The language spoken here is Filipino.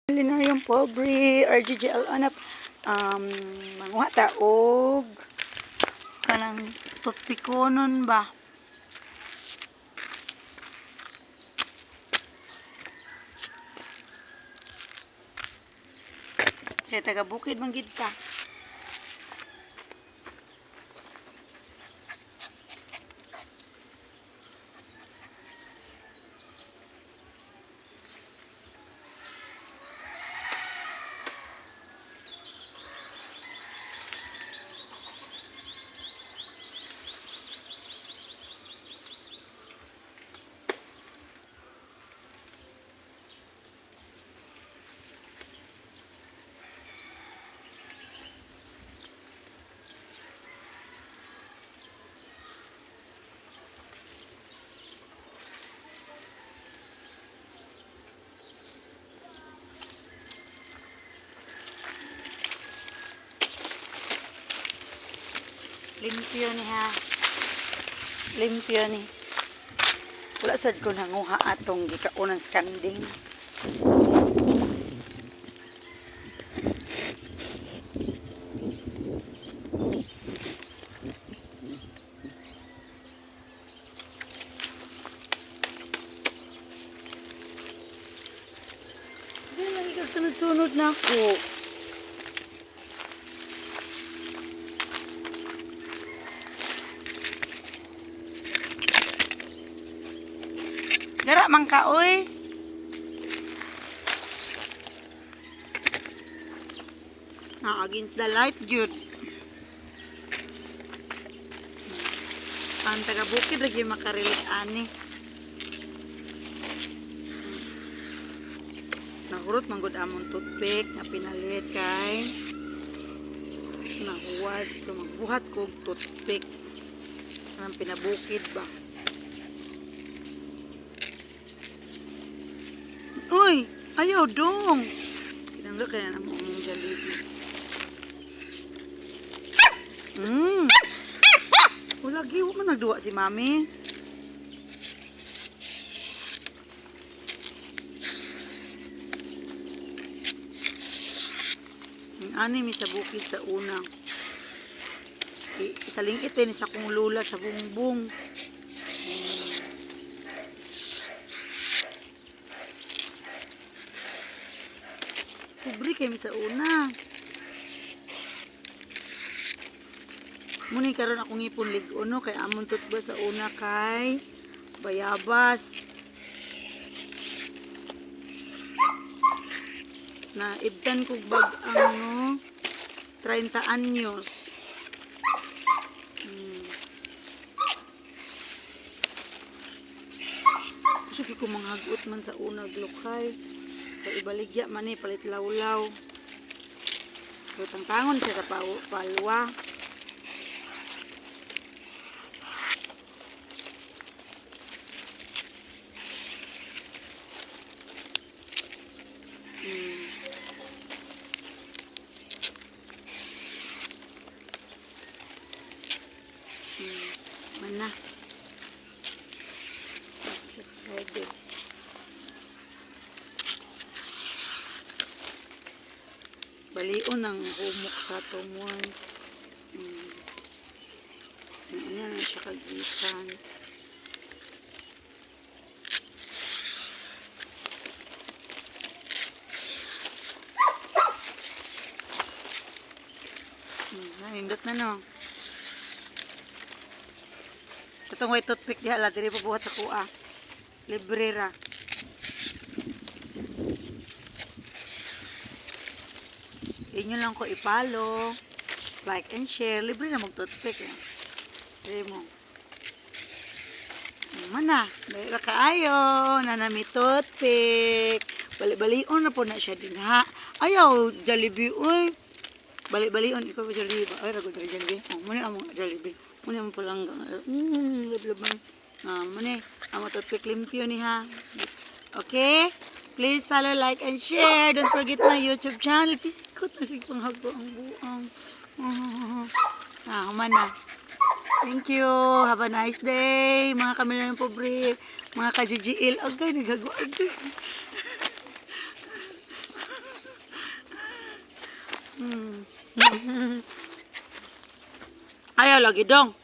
Milenaryong pobre, RGGL anap, manguha ta og kanang tutpikonon ba? Kaya taga bukid man gid ta. Limpyo ni ha. Limpyo ni. Wala sad ko nanguha atong gikaunan skanding. Sunod-sunod na ako. Dara man ka, oy. Against the light, Jude. Ang taga-bukid lagi makarilit ani. Nahurot manggod amon toothpick na pinalit kay nahuwad. So magbuhat ko toothpick. Ang pinabukid ba? Uy! Ayaw dong! Pinangga kaya na mo ang Jollibee. Wala giwa man nagduwa si mami. Ani mi sa bukid sa una. Sa lingkit ni sa kong lula sa bungbong. Pobre kay mi sa una. Muni karon akong ipon lig-uno kay amon tut ba sa una kay bayabas. Na ibdan ko bag ang 30 anyos. Sige ko manghagot man sa una glukay. Kay ibaligya man palit lawlaw. Tangon siya sa palwa. Mana? Just ready. Balion ang humok sa tumon. Ayan na siya kagisan. Nahindot na no. Itong white toothpick diha la diri pabuhat sa kuha. Libre ra. Inyo lang ko ipalo, like and share. Libre na mag-toothpick. Dili mo. Mana, dahil ra kaayo, nanami toothpick. Bali-balion na po na siya din ha. Ayaw, Jollibee, uy. Bali-balion, ikaw ba Jollibee? Ay, rago dali Jollibee. Muna among Jollibee. Muna among palanggang. Lablabang. Muna, among toothpick limpyo ni ha. Okay? Please follow, like, and share. Don't forget my YouTube channel. Piskot na sige pang hago ang buang. Humana. Thank you. Have a nice day. Mga kamila ng pobre. Mga ka-GGL. Agay, nagagawa. Agay. Ayaw lagi dong.